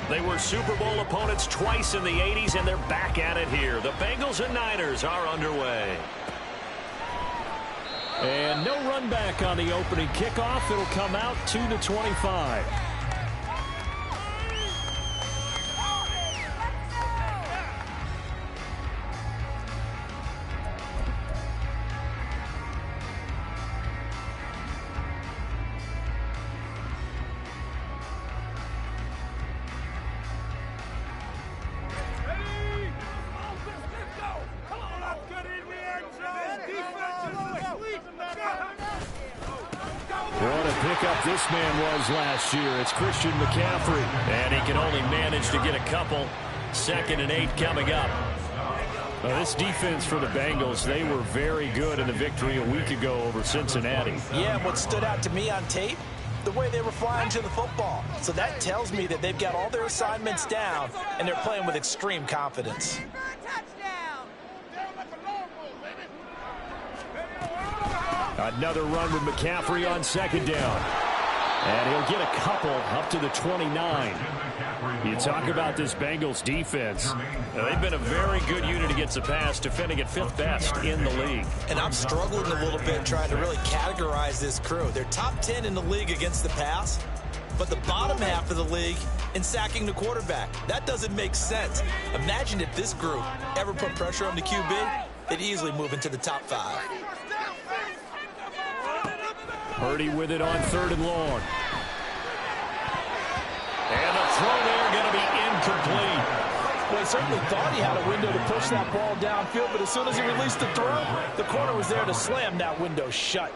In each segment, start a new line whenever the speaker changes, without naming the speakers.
They were Super Bowl opponents twice in the 80s, and they're back at it here. The Bengals and Niners are underway.
And no run back on the opening kickoff. It'll come out 2-25. What a pickup this man was last year. It's Christian McCaffrey.
And he can only manage to get a couple. 2nd and 8 coming up.
This defense for the Bengals, they were very good in the victory a week ago over Cincinnati.
Yeah, what stood out to me on tape, the way they were flying to the football. So that tells me that they've got all their assignments down, and they're playing with extreme confidence.
Another run with McCaffrey on 2nd down. And he'll get a couple up to the 29. You talk about this Bengals defense.
They've been a very good unit against the pass, defending at 5th best in the league.
And I'm struggling a little bit trying to really categorize this crew. They're top 10 in the league against the pass, but the bottom half of the league in sacking the quarterback. That doesn't make sense. Imagine if this group ever put pressure on the QB, they'd easily move into the top 5.
Purdy with it on 3rd and long.
And the throw there going to be incomplete.
Well, he certainly thought he had a window to push that ball downfield, but as soon as he released the throw, the corner was there to slam that window shut.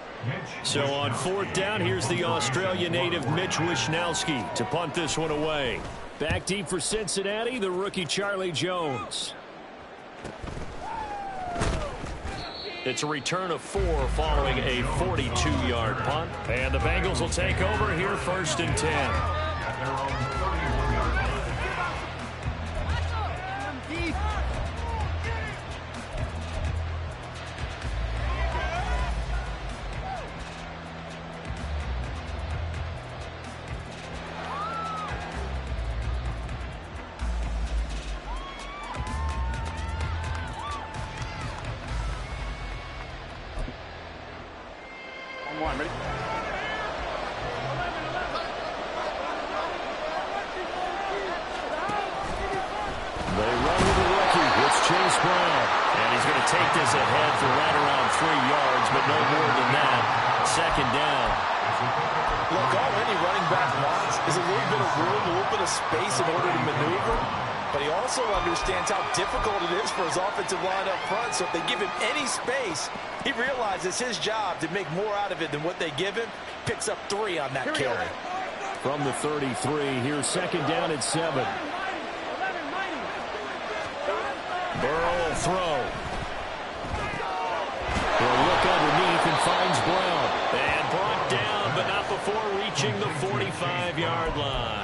So on 4th down, here's the Australia native Mitch Wishnowsky to punt this one away.
Back deep for Cincinnati, the rookie Charlie Jones.
It's a return of 4 following a 42-yard punt. And the Bengals will take over here 1st and 10.
Ready?
They run with the rookie. It's Chase Brown.
And he's going to take this ahead for right around 3 yards, but no more than that. 2nd down.
Look, all any running back wants is a little bit of room, a little bit of space in order to maneuver. But he also understands how difficult it is for his offensive line up front. So if they give him any space, he realizes his job to make more out of it than what they give him. Picks up 3 on that carry.
From the 33, here's 2nd down at 7.
Burrow will throw.
He'll look underneath and finds Brown.
And brought down, but not before reaching the 45-yard line.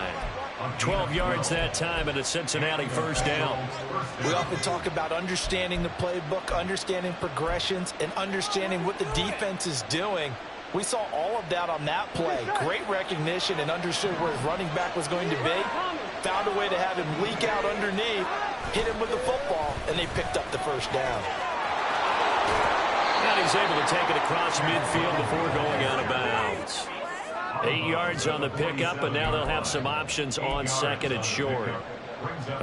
12 yards that time and a Cincinnati 1st down.
We often talk about understanding the playbook, understanding progressions, and understanding what the defense is doing. We saw all of that on that play. Great recognition and understood where his running back was going to be. Found a way to have him leak out underneath, hit him with the football, and they picked up the 1st down.
And he's able to take it across midfield before going out of bounds. 8 yards on the pickup, and now they'll have some options on 2nd and short.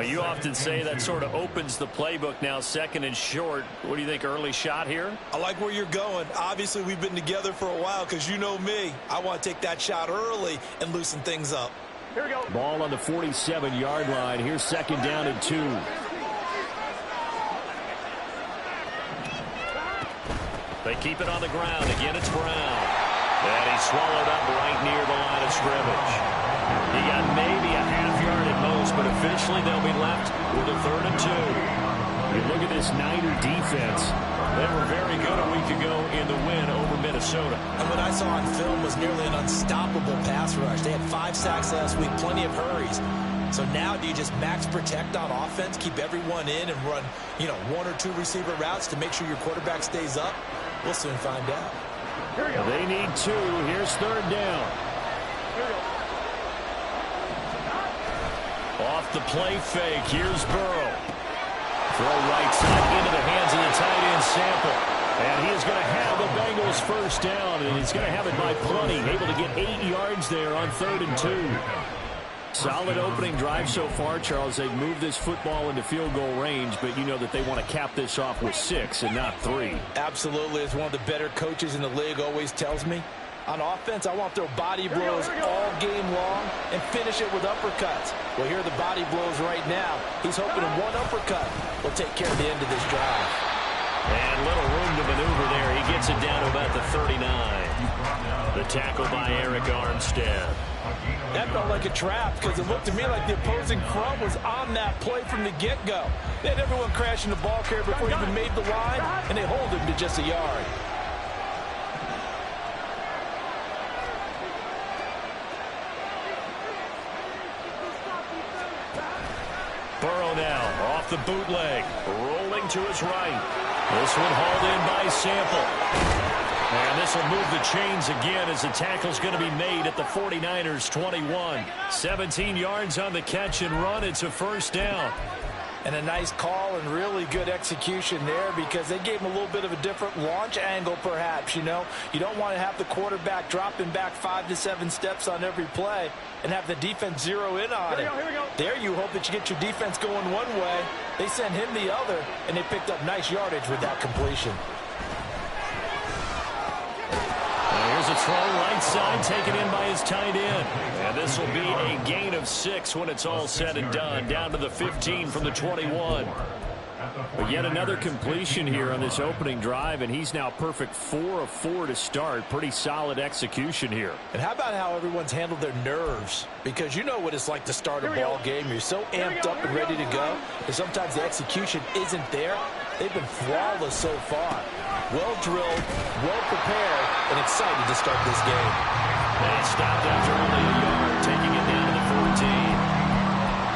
You often say that sort of opens the playbook now, 2nd and short. What do you think, early shot here?
I like where you're going. Obviously, we've been together for a while because you know me. I want to take that shot early and loosen things up.
Here we go.
Ball on the 47-yard line. Here's 2nd down and 2.
They keep it on the ground. Again, it's Brown. And he's swallowed up right near the line of scrimmage. He got maybe a half yard at most, but officially they'll be left with a 3rd and 2.
You look at this Niner defense.
They were very good a week ago in the win over Minnesota.
And what I saw on film was nearly an unstoppable pass rush. They had 5 sacks last week, plenty of hurries. So now do you just max protect on offense, keep everyone in and run, 1 or 2 receiver routes to make sure your quarterback stays up? We'll soon find out.
They need 2. Here's 3rd down.
Off the play fake, here's Burrow. Throw right side into the hands of the tight end Sample. And he is going to have the Bengals first down, and he's going to have it by plenty. Able to get 8 yards there on 3rd and 2. Solid opening drive so far, Charles. They've moved this football into field goal range, but you know that they want to cap this off with 6 and not 3.
Absolutely. As one of the better coaches in the league always tells me, on offense, I want to throw body blows all game long and finish it with uppercuts. Well, here are the body blows right now. He's hoping in one uppercut will take care of the end of this drive.
And little room to maneuver there. He gets it down to about the 39. The tackle by Eric Armstead.
That felt like a trap because it looked to me like the opposing front was on that play from the get-go. They had everyone crashing the ball carrier before he even made the line, and they hold him to just a yard.
Burrow now off the bootleg, rolling to his right. This one hauled in by Sample. And this will move the chains again as the tackle's going to be made at the 49ers 21. 17 yards on the catch and run. It's a first down.
And a nice call and really good execution there because they gave him a little bit of a different launch angle perhaps, you know. You don't want to have the quarterback dropping back 5 to 7 steps on every play and have the defense zero in on it. There you hope that you get your defense going one way. They send him the other, and they picked up nice yardage with that completion.
Here's a throw right side taken in by his tight end. And this will be a gain of 6 when it's all said and done. Down to the 15 from the 21. But yet another completion here on this opening drive, and he's now perfect 4 of 4 to start. Pretty solid execution here.
And how about how everyone's handled their nerves? Because you know what it's like to start a ball game. You're so amped up and ready to go, and sometimes the execution isn't there. They've been flawless so far. Well drilled, well prepared, and excited to start this game.
And he stopped after only a yard, taking it down to the 14.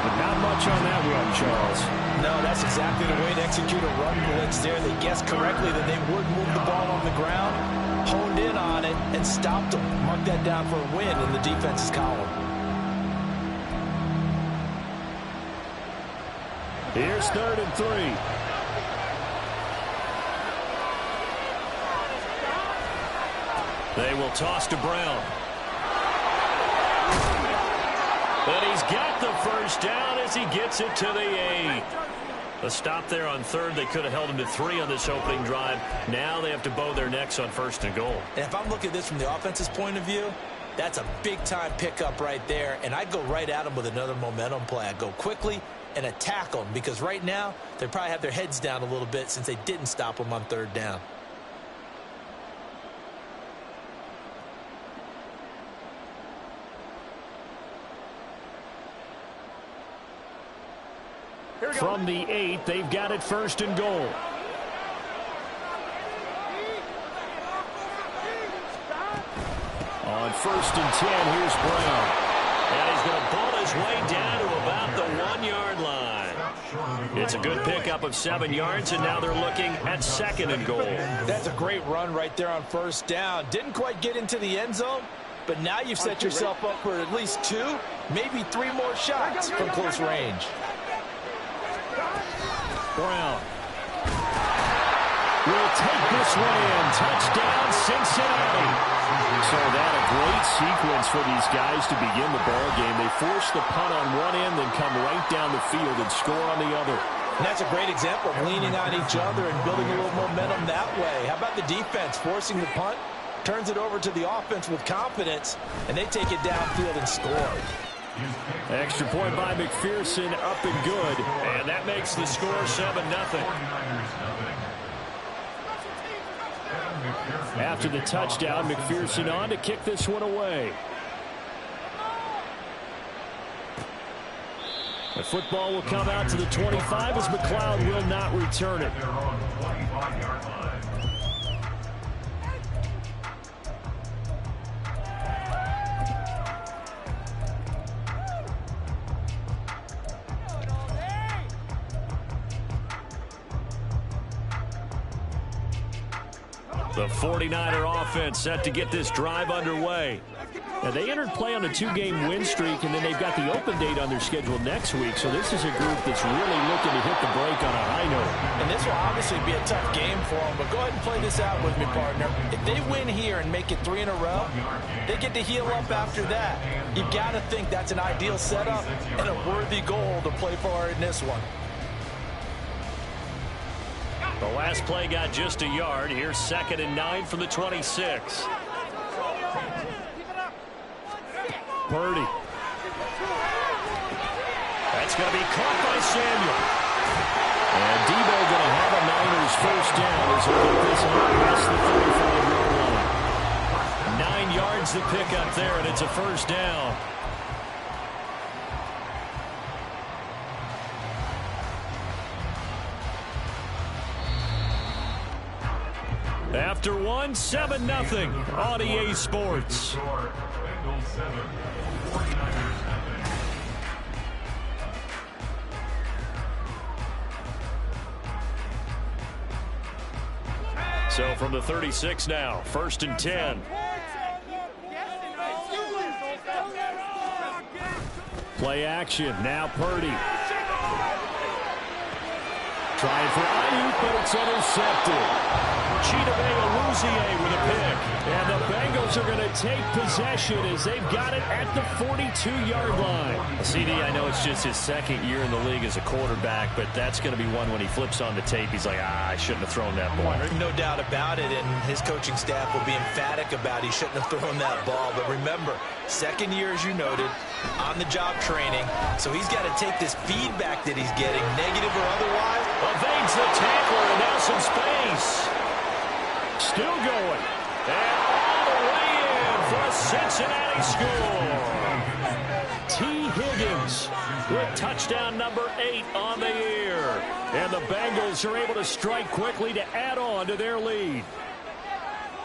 But not much on that run, Charles.
No, that's exactly the way to execute a run blitz there. They guessed correctly that they would move the ball on the ground, honed in on it, and stopped them. Mark that down for a win in the defense's column.
Here's 3rd and 3.
They will toss to Brown. And he's got the first down as he gets it to the 8. A stop there on 3rd. They could have held him to 3 on this opening drive. Now they have to bow their necks on 1st and goal.
And if I'm looking at this from the offense's point of view, that's a big-time pickup right there. And I'd go right at him with another momentum play. I'd go quickly and attack them because right now they probably have their heads down a little bit since they didn't stop them on 3rd down.
From the 8, they've got it 1st and goal. On 1st and 10, here's Brown.
And he's going to pull his way down to about the 1-yard line. It's a good pickup of 7 yards, and now they're looking at 2nd and goal.
That's a great run right there on 1st down. Didn't quite get into the end zone, but now you've set yourself up for at least 2, maybe 3 more shots from close range.
Brown will take this one in. Touchdown, Cincinnati. So that a great sequence for these guys to begin the ball game. They force the punt on one end, then come right down the field and score on the other.
And that's a great example of leaning on each other and building a little momentum that way. How about the defense forcing the punt, turns it over to the offense with confidence, and they take it downfield and score.
Extra point by McPherson, up and good.
And that makes the score 7-0.
After the touchdown, McPherson on to kick this one away. The football will come out to the 25 as McLeod will not return it. The 49er offense set to get this drive underway. Now, they entered play on a 2-game win streak, and then they've got the open date on their schedule next week. So this is a group that's really looking to hit the break on a high note.
And this will obviously be a tough game for them, but go ahead and play this out with me, partner. If they win here and make it 3 in a row, they get to heal up after that. You've got to think that's an ideal setup and a worthy goal to play for in this one.
The last play got just a yard. Here's 2nd and 9 from the 26.
Purdy.
That's going to be caught by Samuel.
And Debo going to have a Niners first down as we get this out past the 35-yard line.
9 yards to pick up there, and it's a first down. After 1, 7-0 on EA Sports. So from the 36 now, 1st and 10.
Play action. Now Purdy. Trying for Ayuk, but it's intercepted.
Chidobe with a pick.
And the Bengals are going to take possession as they've got it at the 42-yard line.
CD, I know it's just his 2nd year in the league as a quarterback, but that's going to be one when he flips on the tape. He's like, I shouldn't have thrown that ball.
No doubt about it, and his coaching staff will be emphatic about he shouldn't have thrown that ball. But remember, 2nd year, as you noted, on-the-job training, so he's got to take this feedback that he's getting, negative or otherwise.
Evades the tackler, and now some space.
Still going.
And all the way in for a Cincinnati score.
T. Higgins
With touchdown number 8 on the year.
And the Bengals are able to strike quickly to add on to their lead.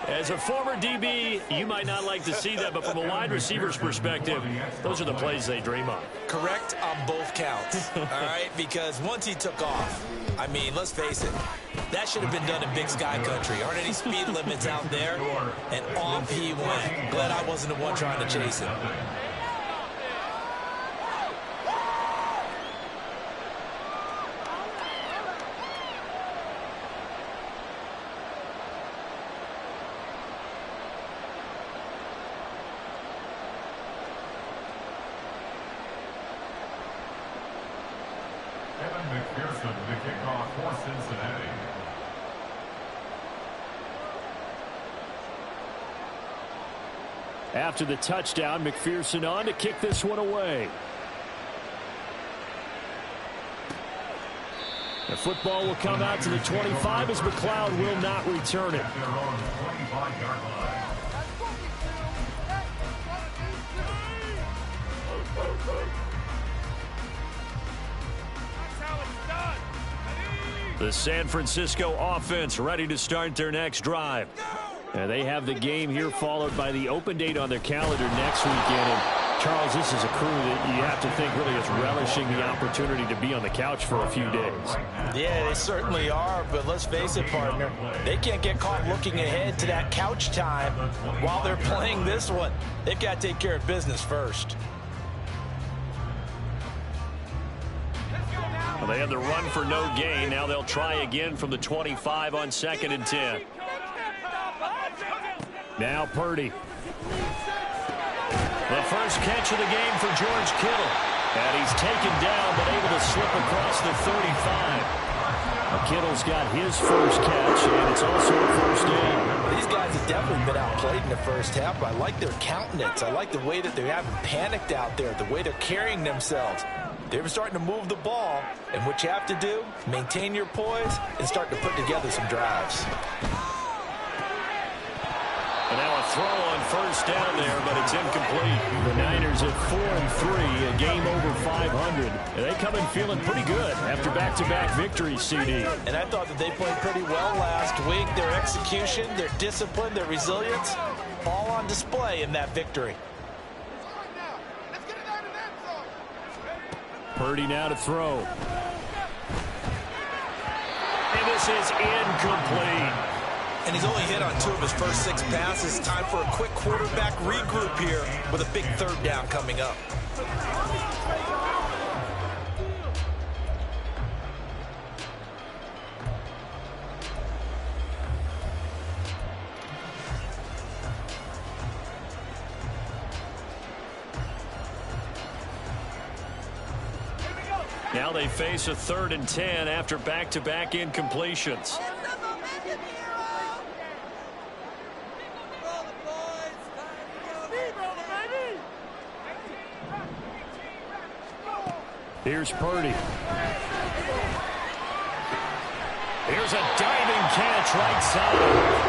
As a former DB, you might not like to see that, but from a wide receiver's perspective, those are the plays they dream of.
Correct on both counts, all right? Because once he took off, I mean, let's face it, that should have been done in Big Sky Country. Aren't any speed limits out there? And off he went. Glad I wasn't the one trying to chase him.
McPherson to kick off for Cincinnati.
After the touchdown, McPherson on to kick this one away. The football will come out to the 25 as McLeod will not return it.
The San Francisco offense ready to start their next drive.
And they have the game here followed by the open date on their calendar next weekend. And Charles, this is a crew that you have to think really is relishing the opportunity to be on the couch for a few days.
Yeah, they certainly are, but let's face it, partner, they can't get caught looking ahead to that couch time while they're playing this one. They've got to take care of business first.
Well, they had the run for no gain. Now they'll try again from the 25 on 2nd and 10.
Now Purdy.
The first catch of the game for George Kittle. And he's taken down, but able to slip across the 35.
Kittle's got his first catch, and it's also a first down.
These guys have definitely been outplayed in the first half, but I like their countenance. I like the way that they haven't panicked out there, the way they're carrying themselves. They're starting to move the ball, and what you have to do, maintain your poise and start to put together some drives.
And now a throw on first down there, but it's incomplete.
The Niners at 4-3, a game over 500. And they come in feeling pretty good after back-to-back victories, CD.
And I thought that they played pretty well last week. Their execution, their discipline, their resilience, all on display in that victory.
Purdy now to throw.
And this is incomplete.
And he's only hit on 2 of his first 6 passes. Time for a quick quarterback regroup here with a big 3rd down coming up.
Now they face a 3rd and 10 after back-to-back incompletions.
Here's Purdy.
Here's a diving catch right side.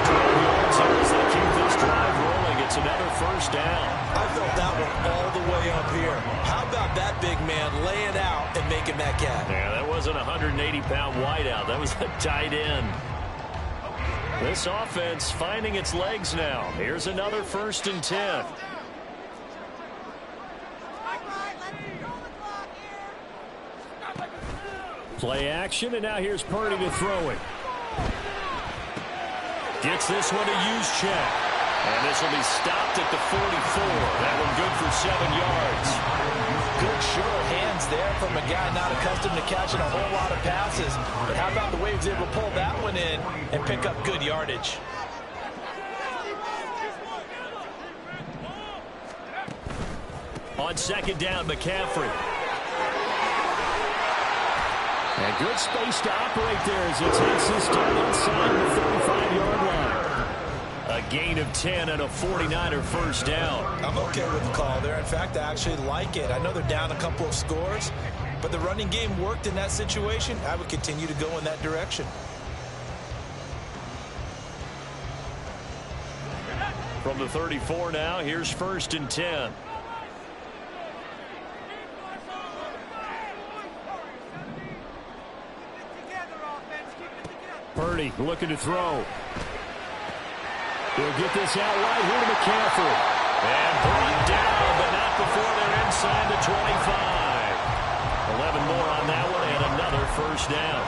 12 yards here as they keep this drive rolling. It's another 1st down.
I felt that one all the way up here. How about that big man laying out and making that catch?
Yeah, that wasn't a 180-pound wideout. That was a tight end. This offense finding its legs now. Here's another 1st and 10.
Play action, and now here's Purdy to throw it.
Gets this one to Juszczyk. And this will be stopped at the 44. That one good for 7 yards.
Good sure hands there from a guy not accustomed to catching a whole lot of passes. But how about the way he was able to pull that one in and pick up good yardage?
On 2nd down, McCaffrey.
And good space to operate there as it takes this down inside the 35-yard line.
A gain of 10 and a 49er 1st down.
I'm okay with the call there. In fact, I actually like it. I know they're down a couple of scores, but the running game worked in that situation. I would continue to go in that direction.
From the 34 now, here's 1st and 10.
Purdy looking to throw. He'll get this out right here to McCaffrey.
And brought down, but not before they're inside the 25. 11 more on that one, and another 1st down.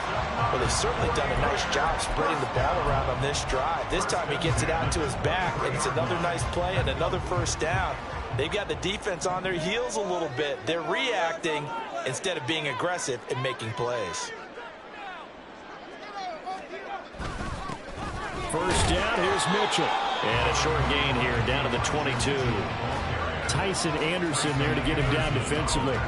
Well, they've certainly done a nice job spreading the ball around on this drive. This time he gets it out to his back, and it's another nice play and another 1st down. They've got the defense on their heels a little bit. They're reacting instead of being aggressive and making plays.
1st down, here's Mitchell.
And a short gain here, down to the 22.
Tyson Anderson there to get him down defensively.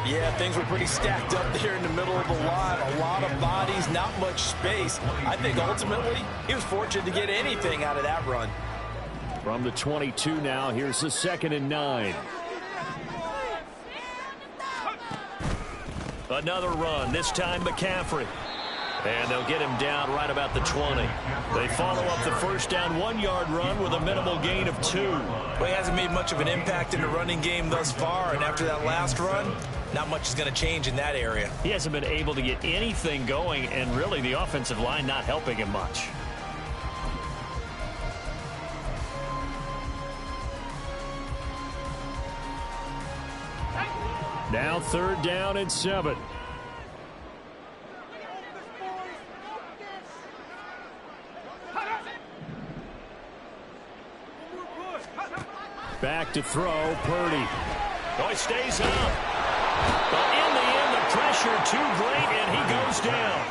Yeah, things were pretty stacked up there in the middle of the line. A lot of bodies, not much space. I think ultimately he was fortunate to get anything out of that run.
From the 22 now, here's the 2nd and 9.
Another run, this time McCaffrey. And they'll get him down right about the 20. They follow up the 1st down 1-yard run with a minimal gain of 2.
Well, he hasn't made much of an impact in the running game thus far, and after that last run, not much is going to change in that area.
He hasn't been able to get anything going, and really the offensive line not helping him much.
Now 3rd down and 7. Back to throw, Purdy.
Oh, he stays up. But in the end, the pressure too great, and he goes down.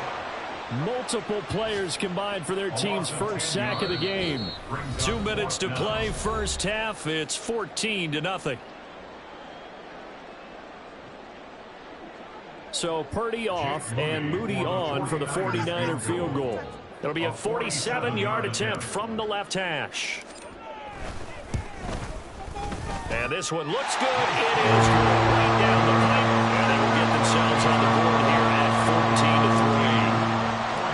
Multiple players combined for their team's 1st sack of the game.
2 minutes to play, 1st half. It's 14-0.
So Purdy off and Moody on for the 49er field goal.
It'll be a 47-yard attempt from the left hash. And this one looks good. It is right down the pipe. And they will get themselves on the board here at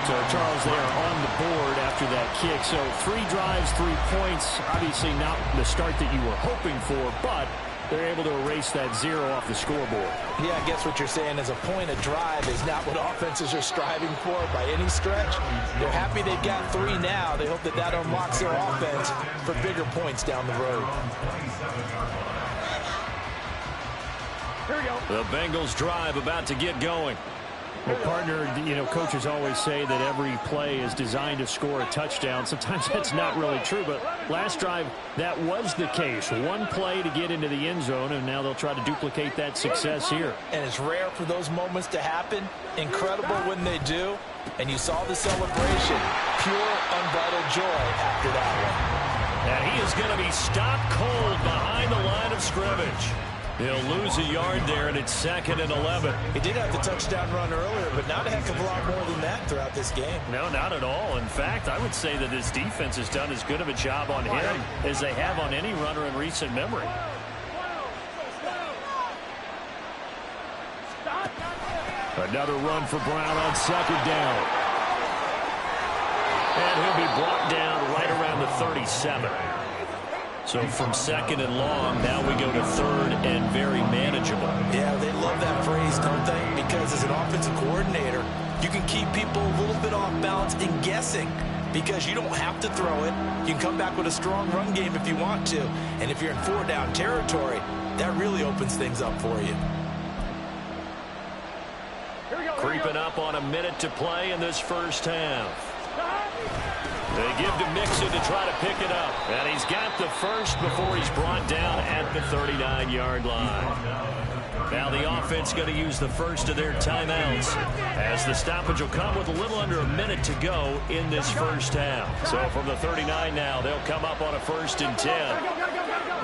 14-3.
So, Charles, they are on the board after that kick. So 3 drives, 3 points. Obviously not the start that you were hoping for, but they're able to erase that 0 off the scoreboard.
Yeah, I guess what you're saying is a point of drive is not what offenses are striving for by any stretch. They're happy they've got 3 now. They hope that that unlocks their offense for bigger points down the road.
The Bengals drive about to get going.
Well, partner, coaches always say that every play is designed to score a touchdown. Sometimes that's not really true, but last drive, that was the case. One play to get into the end zone, and now they'll try to duplicate that success here.
And it's rare for those moments to happen. Incredible when they do. And you saw the celebration. Pure, unbridled joy after that one.
And he is going to be stopped cold behind the line of scrimmage. He'll lose a yard there, and it's 2nd and 11.
He did have the touchdown run earlier, but not a heck of a lot more than that throughout this game.
No, not at all. In fact, I would say that his defense has done as good of a job on him as they have on any runner in recent memory.
Another run for Brown on 2nd down.
And he'll be brought down right around the 37. So from 2nd and long, now we go to 3rd and very manageable.
Yeah, they love that phrase, don't they? Because as an offensive coordinator, you can keep people a little bit off balance and guessing because you don't have to throw it. You can come back with a strong run game if you want to. And if you're in 4-down territory, that really opens things up for you.
Creeping up on a minute to play in this first half. They give to Mixon to try to pick it up. And he's got the first before he's brought down at the 39-yard line. Now the offense going to use the first of their timeouts as the stoppage will come with a little under a minute to go in this first half. So from the 39 now, they'll come up on a 1st and 10.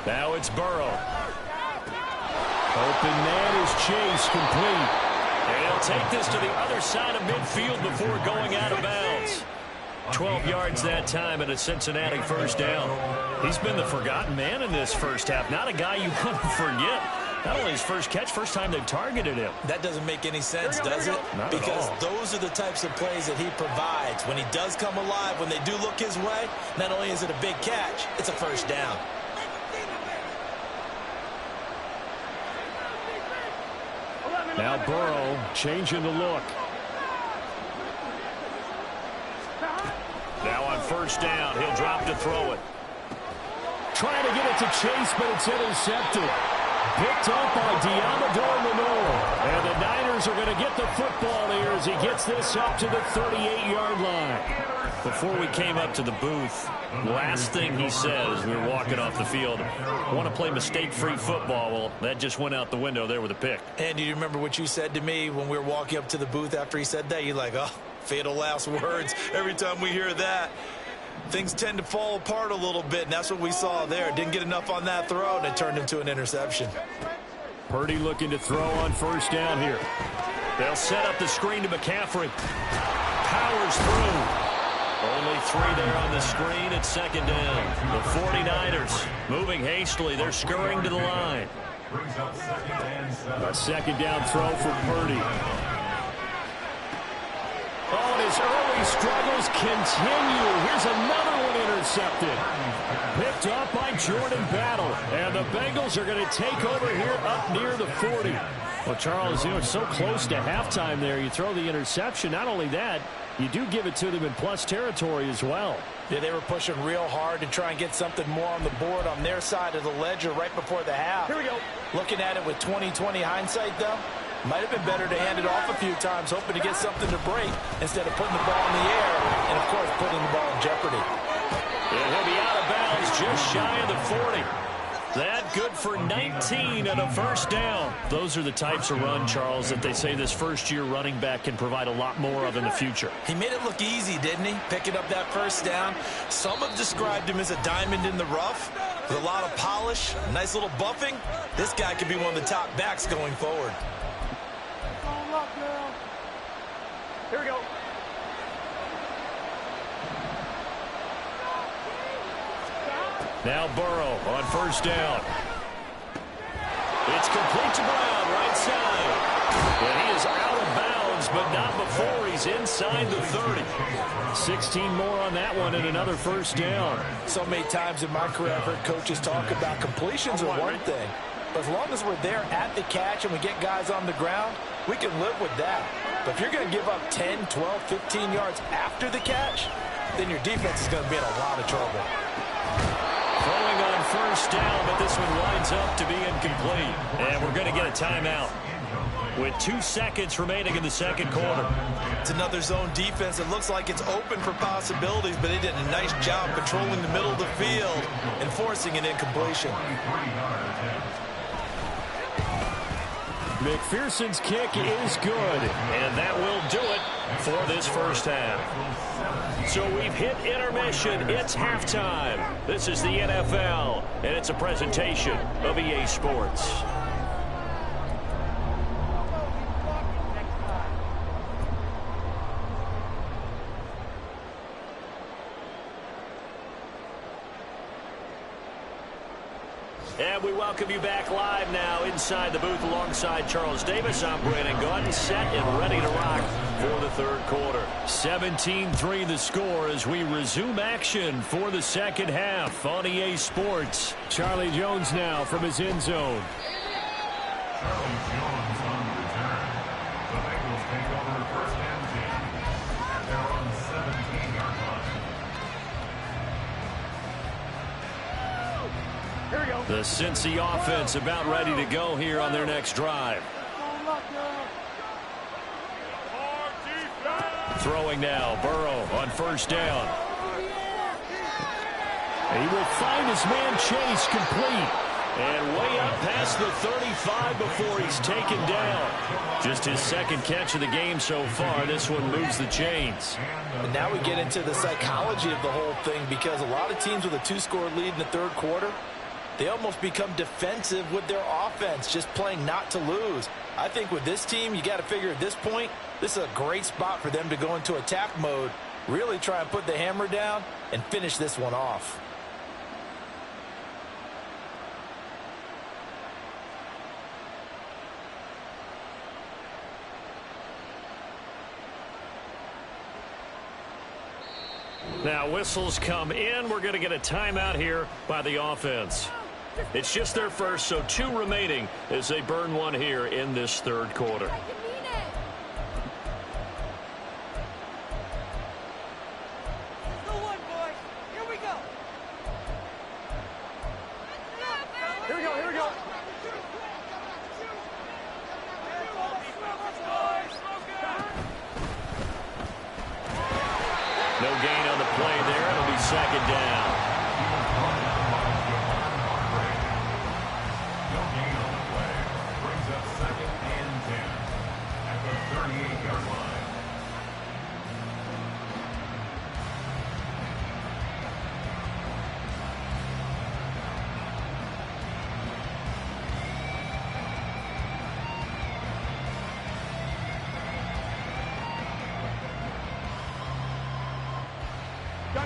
Now it's Burrow.
Open man is Chase, complete.
And he'll take this to the other side of midfield before going out of bounds. 12 yards that time and a Cincinnati 1st down. He's been the forgotten man in this first half. Not a guy you want to forget. Not only his first catch, first time they've targeted him.
That doesn't make any sense, does it? Because those are the types of plays that he provides. When he does come alive, when they do look his way, not only is it a big catch, it's a 1st down.
Now Burrow changing the look.
Now on 1st down, he'll drop to throw it.
Trying to get it to Chase, but it's intercepted. Picked up by Diamador Lenore. And the Niners are going to get the football here as he gets this up to the 38-yard line.
Before we came up to the booth, last thing he said as we were walking off the field, want to play mistake-free football. Well, that just went out the window there with a pick.
And do you remember what you said to me when we were walking up to the booth after he said that? You're like, oh, fatal last words. Every time we hear that, things tend to fall apart a little bit, and that's what we saw there. Didn't get enough on that throw, and it turned into an interception.
Purdy looking to throw on 1st down here.
They'll set up the screen to McCaffrey. Powers through. Only 3 there on the screen at 2nd down. The 49ers moving hastily. They're scurrying to the line.
A 2nd down throw for Purdy. Oh, and his early struggles continue. Here's another one intercepted. Picked up by Jordan Battle. And the Bengals are going to take over here up near the 40. Well, Charles, it's so close to halftime there. You throw the interception. Not only that, you do give it to them in plus territory as well.
Yeah, they were pushing real hard to try and get something more on the board on their side of the ledger right before the half. Here we go. Looking at it with 20/20 hindsight, though, might have been better to hand it off a few times, hoping to get something to break instead of putting the ball in the air and, of course, putting the ball in jeopardy.
And he'll be out of bounds just shy of the 40. That good for 19 and a 1st down. Those are the types of run, Charles, that they say this first-year running back can provide a lot more of in the future.
He made it look easy, didn't he? Picking up that 1st down. Some have described him as a diamond in the rough with a lot of polish, nice little buffing. This guy could be one of the top backs going forward.
Here we go.
Now Burrow on 1st down. It's complete to Brown, right side. And he is out of bounds, but not before he's inside the 30.
16 more on that one and another 1st down.
So many times in my career I've heard coaches talk about completions are one thing. But as long as we're there at the catch and we get guys on the ground, we can live with that. But if you're going to give up 10, 12, 15 yards after the catch, then your defense is going to be in a lot of trouble.
Throwing on first down, but this one winds up to be incomplete. And we're going to get a timeout with 2 seconds remaining in the second quarter.
It's another zone defense. It looks like it's open for possibilities, but they did a nice job controlling the middle of the field and forcing an incompletion.
McPherson's kick is good.
And that will do it for this first half. So we've hit intermission. It's halftime. This is the NFL, and it's a presentation of EA Sports. And we welcome you back live now inside the booth alongside Charles Davis. I'm Brandon Gaudin, set and ready to rock for the third quarter. 17-3 the score as we resume action for the second half on EA Sports.
Charlie Jones now from his end zone.
Charlie Jones on the return. The Bengals take over first and 10 at their own 17-yard line.
Here we go.
The Cincy offense about ready to go here on their next drive. Throwing now, Burrow on first down.
He will find his man Chase complete.
And way up past the 35 before he's taken down. Just his second catch of the game so far. This one moves the chains.
And now we get into the psychology of the whole thing, because a lot of teams with a 2-score lead in the third quarter, they almost become defensive with their offense, just playing not to lose. I think with this team, you got to figure at this point, this is a great spot for them to go into attack mode, really try and put the hammer down and finish this one off.
Now whistles come in. We're going to get a timeout here by the offense. It's just their first, so 2 remaining as they burn one here in this third quarter.
Here we go. Here we go.
No gain on the play there. It'll be second down.
No gain on the play. Brings up second and 10 at the 38-yard line.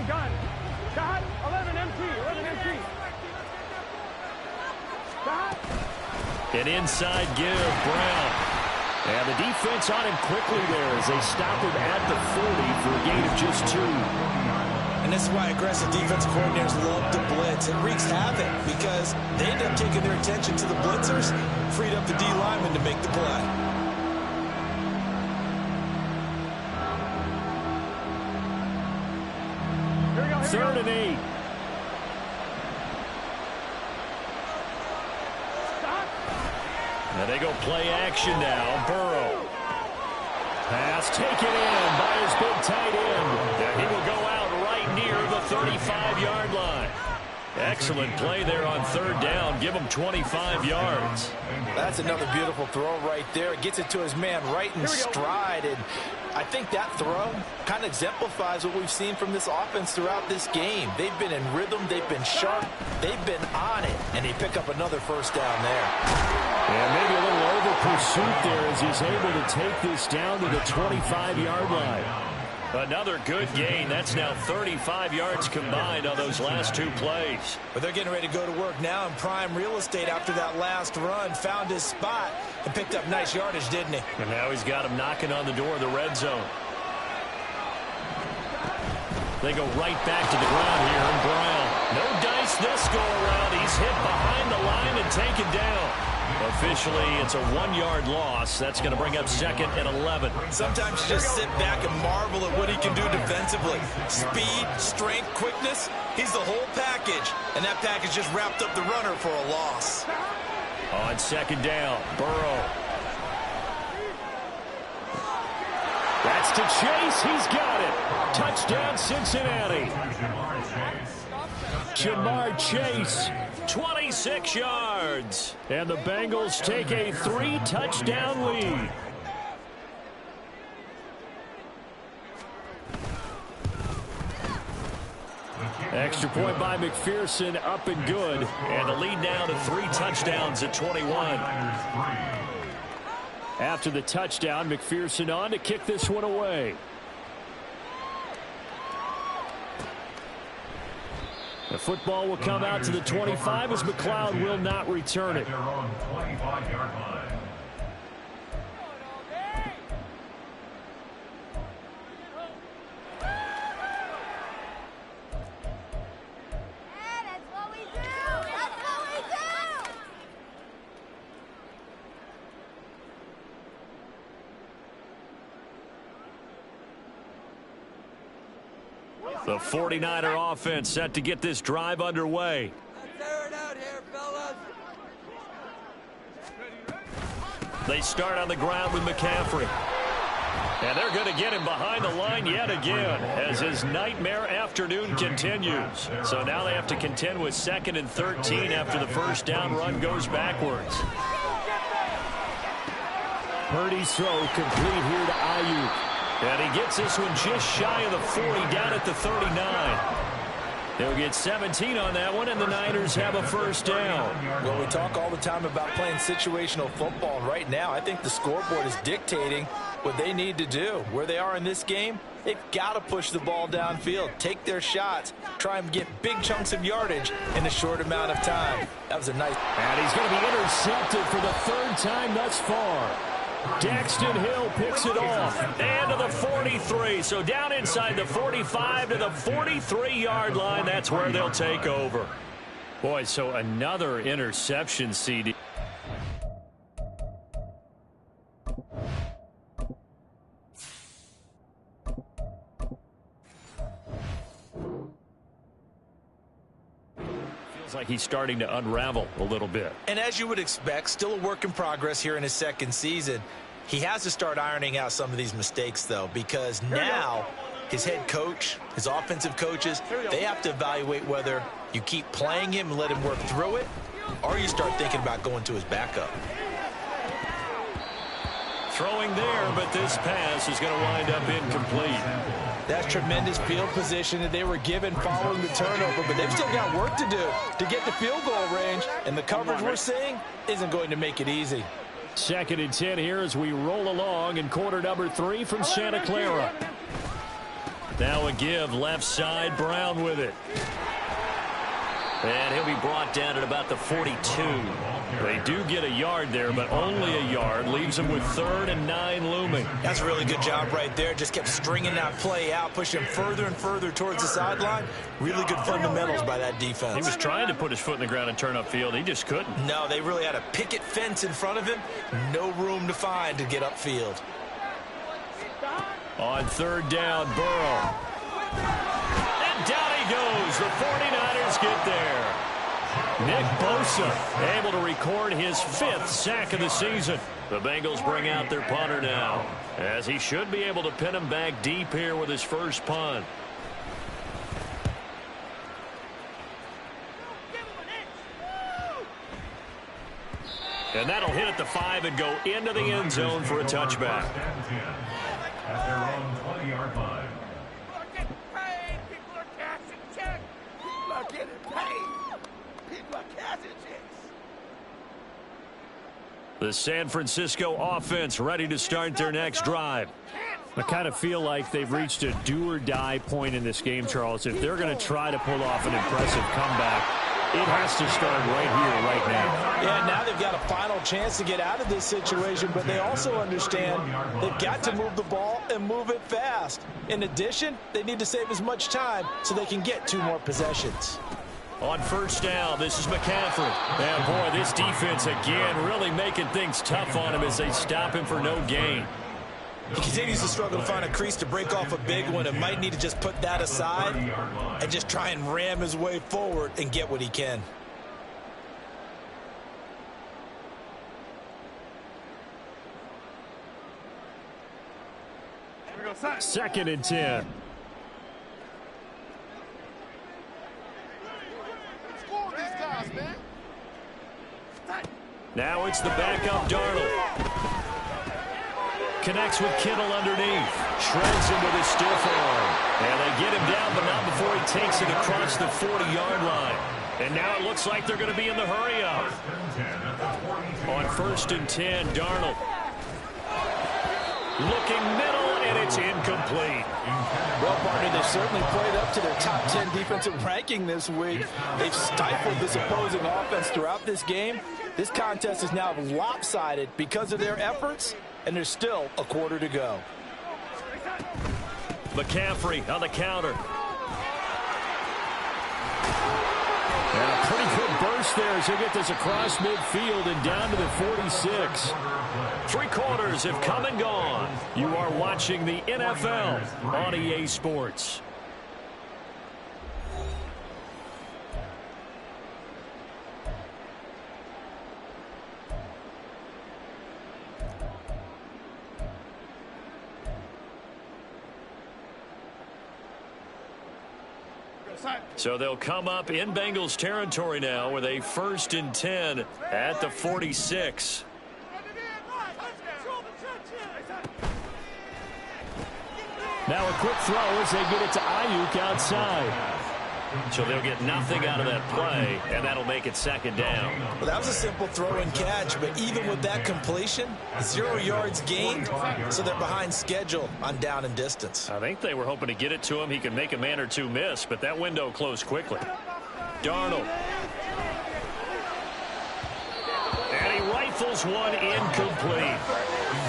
Gun. Shot. 11 empty. 11 empty. Shot.
An inside give, Brown.
And the defense on him quickly there as they stop him at the 40 for a gain of just 2.
And this is why aggressive defense coordinators love to blitz. It wreaks havoc because they end up taking their attention to the blitzers, freed up the D lineman to make the play.
Third and 8.
Now they go play action now. Burrow.
Pass taken in by his big tight end.
Yeah, he will go out right near the 35-yard line. Excellent play there on third down. Give him 25 yards.
That's another beautiful throw right there. Gets it to his man right in stride. And I think that throw kind of exemplifies what we've seen from this offense throughout this game. They've been in rhythm. They've been sharp. They've been on it. And they pick up another first down there.
And maybe a little over pursuit there as he's able to take this down to the 25-yard line.
Another good gain. That's now 35 yards combined on those last 2 plays.
But they're getting ready to go to work now in prime real estate after that last run. Found his spot and picked up nice yardage, didn't he?
And now he's got him knocking on the door of the red zone. They go right back to the ground here, and Brown. No dice this go around. He's hit behind the line and taken down. Officially, it's a 1-yard loss. That's going to bring up second and 11.
Sometimes you just sit back and marvel at what he can do defensively. Speed, strength, quickness. He's the whole package. And that package just wrapped up the runner for a loss.
On second down, Burrow.
That's to Chase. He's got it. Touchdown, Cincinnati. Jamar Chase.
26 yards.
And the Bengals take a 3-touchdown lead. Extra point by McPherson, up and good.
And the lead now to 3 touchdowns at 21.
After the touchdown, McPherson on to kick this one away. The football will come out to the 25 as McLeod will not return it.
They're on 25-yard line.
The 49er offense set to get this drive underway.
Let's air it out here, fellas.
They start on the ground with McCaffrey. And they're going to get him behind the line yet again as his nightmare afternoon continues. So now they have to contend with 2nd and 13 after the first down run goes backwards.
Purdy's throw complete here to Ayuk.
And he gets this one just shy of the 40, down at the 39. They'll get 17 on that one, and the Niners have a first down.
Well, we talk all the time about playing situational football, and right now I think the scoreboard is dictating what they need to do. Where they are in this game, they've got to push the ball downfield, take their shots, try and get big chunks of yardage in a short amount of time. That was a nice...
And he's going to be intercepted for the 3rd time thus far. Daxton Hill picks it off.
And to the 43. So down inside the 45 to the 43-yard line. That's where they'll take over.
Boy, so another interception, CD.
Feels like he's starting to unravel a little bit.
And as you would expect, still a work in progress here in his 2nd season. He has to start ironing out some of these mistakes, though, because now his head coach, his offensive coaches, they have to evaluate whether you keep playing him and let him work through it, or you start thinking about going to his backup.
Throwing there, but this pass is going to wind up incomplete.
That's tremendous field position that they were given following the turnover, but they've still got work to do to get to field goal range, and the coverage we're seeing isn't going to make it easy.
2nd and 10 here as we roll along in quarter number 3 from Santa Clara.
Now a give left side, Brown with it. And he'll be brought down at about the 42. They do get a yard there, but only a yard. Leaves them with 3rd and 9 looming.
That's a really good job right there. Just kept stringing that play out, pushing him further and further towards the sideline. Really good fundamentals by that defense.
He was trying to put his foot in the ground and turn upfield. He just couldn't.
No, they really had a picket fence in front of him. No room to find to get upfield.
On 3rd down, Burrow. And down he goes. The 49ers get there. Nick Bosa able to record his 5th sack of the season. The Bengals bring out their punter now, as he should be able to pin him back deep here with his first punt. And that'll hit at the 5 and go into the end zone for a touchback.
At their own 20-yard line.
People are getting paid. People are cashing checks. People are getting paid. People are cashing checks.
The San Francisco offense ready to start their next drive.
I kind of feel like they've reached a do-or-die point in this game, Charles. If they're going to try to pull off an impressive comeback, it has to start right here, right now.
Yeah, now they've got a final chance to get out of this situation, but they also understand they've got to move the ball and move it fast. In addition, they need to save as much time so they can get 2 more possessions.
On first down, this is McCaffrey. And boy, this defense again really making things tough on him as they stop him for no gain.
He continues to struggle to find a crease to break off a big one and might need to just put that aside and just try and ram his way forward and get what he can.
Second and 10.
Now it's the backup Darnold. Connects with Kittle underneath. Shreds him with his stiff arm. And they get him down, but not before he takes it across the 40-yard line. And now it looks like they're going to be in the hurry-up. On first and 10, Darnold. Looking middle, and it's incomplete.
Well, partner, they've certainly played up to their top 10 defensive ranking this week. They've stifled this opposing offense throughout this game. This contest is now lopsided because of their efforts, and there's still a quarter to go.
McCaffrey on the counter.
And a pretty good burst there as he'll get this across midfield and down to the 46.
3 quarters have come and gone. You are watching the NFL on EA Sports. So they'll come up in Bengals territory now with a first and 10 at the 46.
Now a quick throw as they get it to Ayuk outside.
So they'll get nothing out of that play, and that'll make it second down.
Well, that was a simple throw and catch, but even with that completion, 0 yards gained, so they're behind schedule on down and distance.
I think they were hoping to get it to him. He could make a man or two miss, but that window closed quickly. Darnold. And he rifles one incomplete.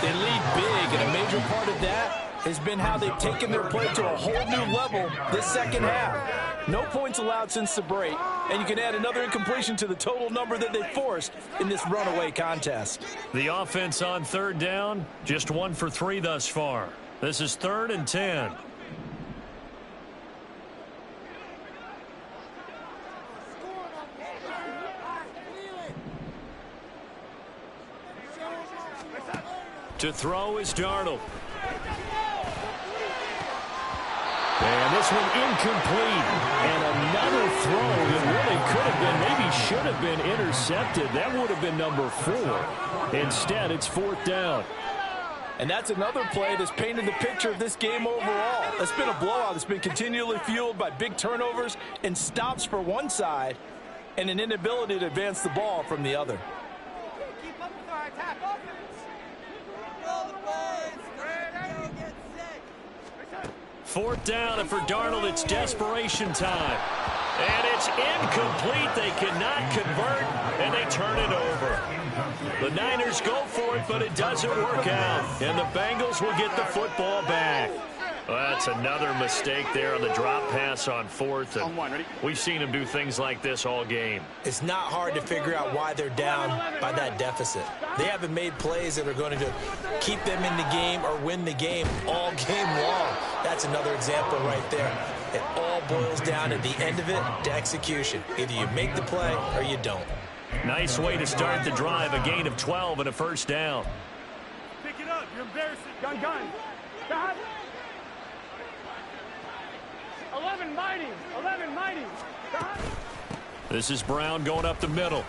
They lead big, and a major part of that has been how they've taken their play to a whole new level this second half. No points allowed since the break, and you can add another incompletion to the total number that they forced in this runaway contest.
The offense on third down, just 1 for 3 thus far. This is 3rd and 10. To throw is Darnold.
And this one incomplete. And another throw that really could have been, maybe should have been intercepted. That would have been number 4. Instead, it's 4th down.
And that's another play that's painted the picture of this game overall. It's been a blowout that's been continually fueled by big turnovers and stops for one side and an inability to advance the ball from the other.
Keep up with our attack offense. Roll the boys. Get set.
4th down, and for Darnold, it's desperation time. And it's incomplete. They cannot convert, and they turn it over. The Niners go for it, but it doesn't work out. And the Bengals will get the football back. Well, that's another mistake there on the drop pass on 4th. And we've seen them do things like this all game.
It's not hard to figure out why they're down by that deficit. They haven't made plays that are going to keep them in the game or win the game all game long. That's another example right there. It all boils down at the end of it to execution. Either you make the play or you don't.
Nice way to start the drive. A gain of 12 and a first down.
Pick it up. You're embarrassing. Gun. Stop. 11 mighty. Stop.
This is Brown going up the middle.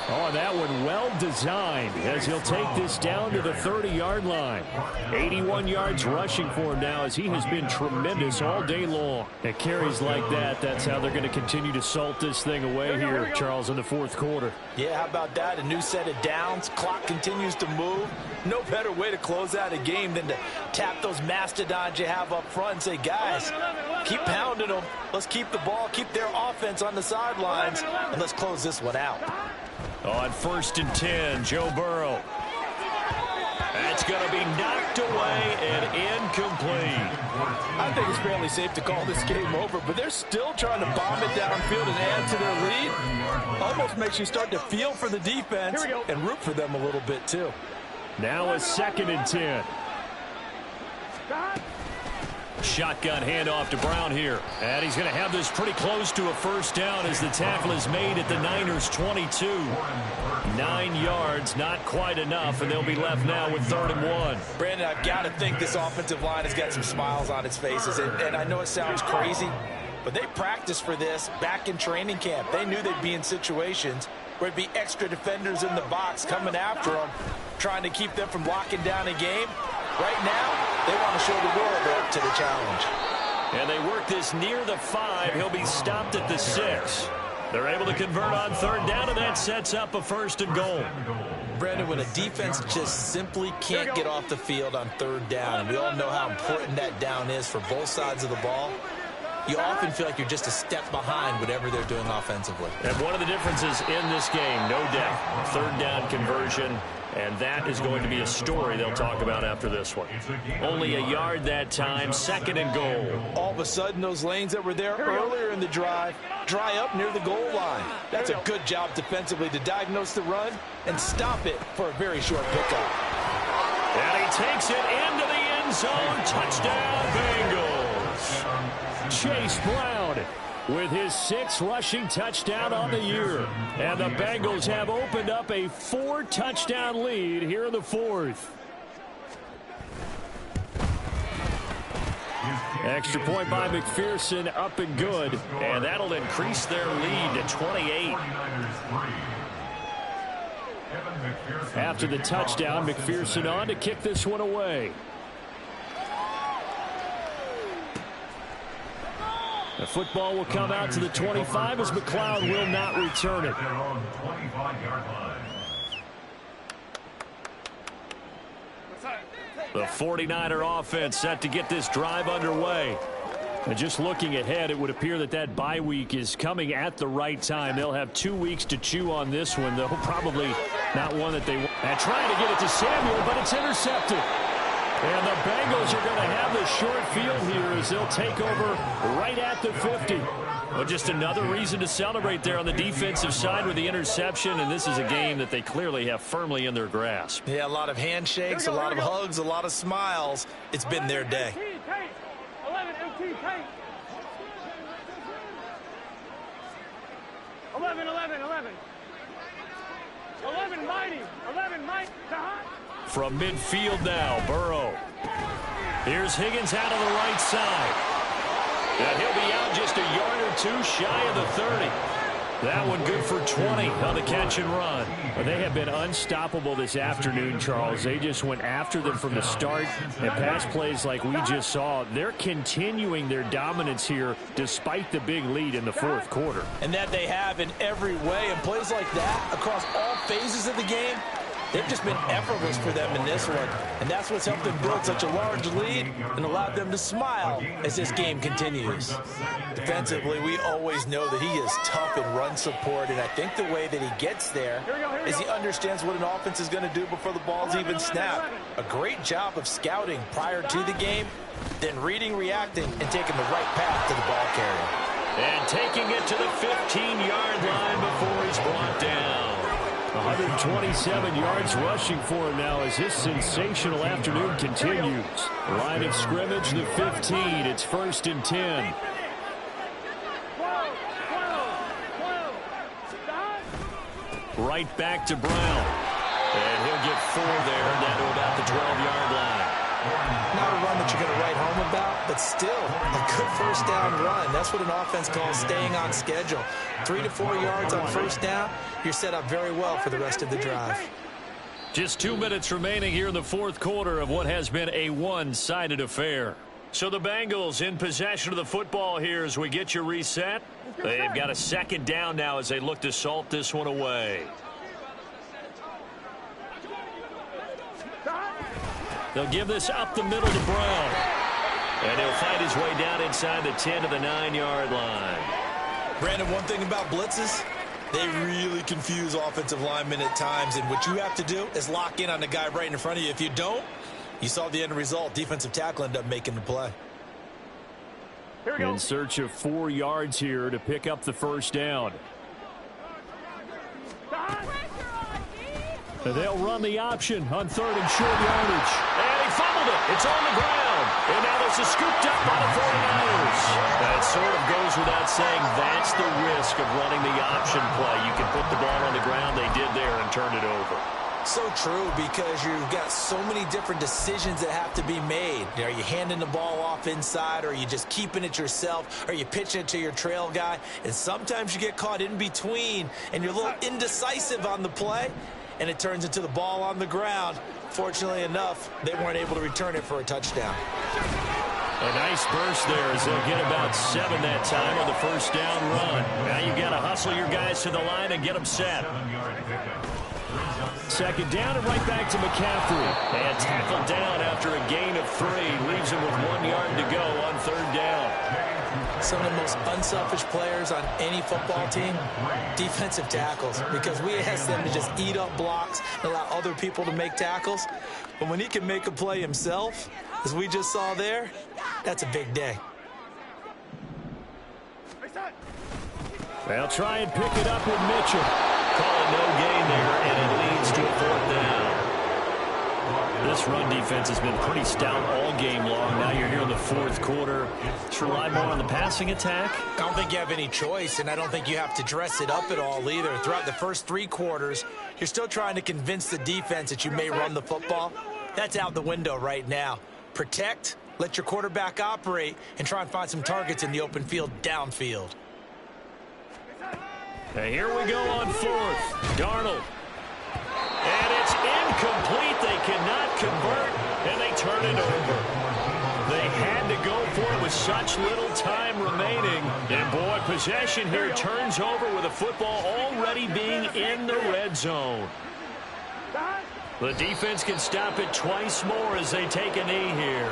Oh, that one well designed as he'll take this down to the 30-yard line. 81 yards rushing for him now as he has been tremendous all day long. At carries like that, that's how they're going to continue to salt this thing away here, Charles, in the 4th quarter.
Yeah, how about that? A new set of downs. Clock continues to move. No better way to close out a game than to tap those mastodons you have up front and say, guys, keep pounding them. Let's keep the ball, keep their offense on the sidelines, and let's close this one out.
On 1st and 10, Joe Burrow. That's going to be knocked away and incomplete.
I think it's fairly safe to call this game over, but they're still trying to bomb it downfield and add to their lead. Almost makes you start to feel for the defense and root for them a little bit, too.
Now a 2nd and 10.
Shotgun handoff to Brown here. And he's going to have this pretty close to a first down as the tackle is made at the Niners' 22. 9 yards, not quite enough, and they'll be left now with 3rd and 1.
Brandon, I've got to think this offensive line has got some smiles on its faces. And I know it sounds crazy, but they practiced for this back in training camp. They knew they'd be in situations where it'd be extra defenders in the box coming after them, trying to keep them from locking down a game. Right now, they want to show the world they're up to the challenge.
And they work this near the 5. He'll be stopped at the 6. They're able to convert on 3rd down, and that sets up a 1st and goal.
Brandon, when a defense just simply can't get off the field on 3rd down, and we all know how important that down is for both sides of the ball, you often feel like you're just a step behind whatever they're doing offensively.
And one of the differences in this game, no doubt, 3rd down conversion. And that is going to be a story they'll talk about after this one. Only a yard that time, 2nd and goal.
All of a sudden, those lanes that were there earlier in the drive dry up near the goal line. That's a good job defensively to diagnose the run and stop it for a very short pickup.
And he takes it into the end zone. Touchdown, Bengals.
Chase Brown with his 6th rushing touchdown on the year. And the Bengals have opened up a 4-touchdown lead here in the 4th. Extra point by McPherson, up and good.
And that'll increase their lead to 28.
After the touchdown, McPherson on to kick this one away. The football will come out to the 25 as McLeod will not return it.
The 49er offense set to get this drive underway.
And just looking ahead, it would appear that that bye week is coming at the right time. They'll have 2 weeks to chew on this one, though probably not one that they want. And trying to get it to Samuel, but it's intercepted. And the Bengals are going to have the short field here as they'll take over right at the 50.
Well, just another reason to celebrate there on the defensive side with the interception, and this is a game that they clearly have firmly in their grasp.
Yeah, a lot of handshakes, a lot of hugs, a lot of smiles. It's been their day.
11 MT tank. 11 mighty. 11 mighty.
From midfield now, Burrow. Here's Higgins out on the right side. And he'll be out just a yard or 2 shy of the 30. That one good for 20 on the catch and run.
Well, they have been unstoppable this afternoon, Charles. They just went after them from the start, and pass plays like we just saw. They're continuing their dominance here despite the big lead in the 4th quarter.
And that they have in every way. And plays like that across all phases of the game, they've just been effortless for them in this one. And that's what's helped them build such a large lead and allowed them to smile as this game continues. Defensively, we always know that he is tough in run support, and I think the way that he gets there is he understands what an offense is going to do before the ball's even snapped. A great job of scouting prior to the game, then reading, reacting, and taking the right path to the ball carrier.
And taking it to the 15-yard line before he's brought down.
127 yards rushing for him now as his sensational afternoon continues. Line of scrimmage, the 15. It's 1st and 10.
Right back to Brown. And he'll get 4 there, down to about the 12-yard line.
Not a run that you're going to write home about, but still a good first down run. That's what an offense calls staying on schedule. 3 to 4 yards on first down, you're set up very well for the rest of the drive.
Just 2 minutes remaining here in the 4th quarter of what has been a one-sided affair. So the Bengals in possession of the football here as we get you reset. They've got a 2nd down now as they look to salt this one away. They'll give this up the middle to Brown. And he'll fight his way down inside the 10 to the 9-yard line.
Brandon, one thing about blitzes, They really confuse offensive linemen at times, and what you have to do is lock in on the guy right in front of you. If you don't, you saw the end result. Defensive tackle ended up making the play.
Here we go.
In search of 4 yards here to pick up the first down. They'll run the option on 3rd and short yardage.
And he fumbled it. It's on the ground. And now there's a scooped up by the 49ers. That sort of goes without saying. That's the risk of running the option play. You can put the ball on the ground. They did there and turn it over.
So true, because you've got so many different decisions that have to be made. Are you handing the ball off inside, or are you just keeping it yourself? Are you pitching it to your trail guy? And sometimes you get caught in between, and you're a little indecisive on the play, and it turns into the ball on the ground. Fortunately enough, they weren't able to return it for a touchdown.
A nice burst there as they'll get about 7 that time on the first down run. Now you got to hustle your guys to the line and get them set.
2nd down and right back to McCaffrey.
And tackled down after a gain of 3. Leaves him with 1 yard to go on 3rd down.
Some of the most unselfish players on any football team, defensive tackles, because we ask them to just eat up blocks and allow other people to make tackles. But when he can make a play himself, as we just saw there, that's a big day.
They'll try and pick it up with Mitchell.
Call it no gain there, and it leads to a 4th down. This run defense has been pretty stout all game long. Now you're here in the 4th quarter. Just rely more on the passing attack.
I don't think you have any choice, and I don't think you have to dress it up at all either. Throughout the first 3 quarters, you're still trying to convince the defense that you may run the football. That's out the window right now. Protect, let your quarterback operate, and try and find some targets in the open field downfield.
And here we go on 4th. Darnold. And it's incomplete. They cannot convert, and they turn it over. They had to go for it with such little time remaining. And, boy, possession here turns over with the football already being in the red zone. The defense can stop it twice more as they take a knee here.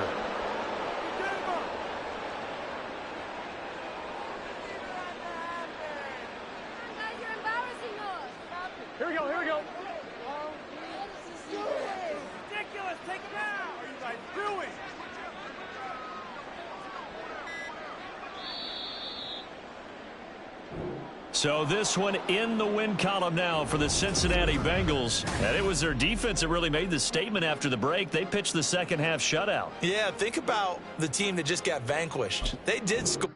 Here we go, here we go.
Ridiculous. Take him out. What are you guys doing?
So this one in the win column now for the Cincinnati Bengals. And it was their defense that really made the statement after the break. They pitched the second half shutout.
Yeah, think about the team that just got vanquished. They did score.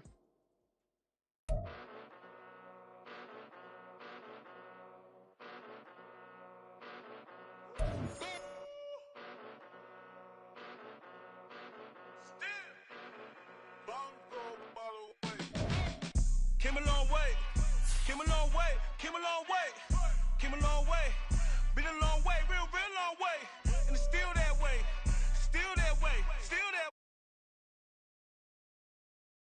Came a long way, came a long way, came a long way, came a long way, been a long way, real.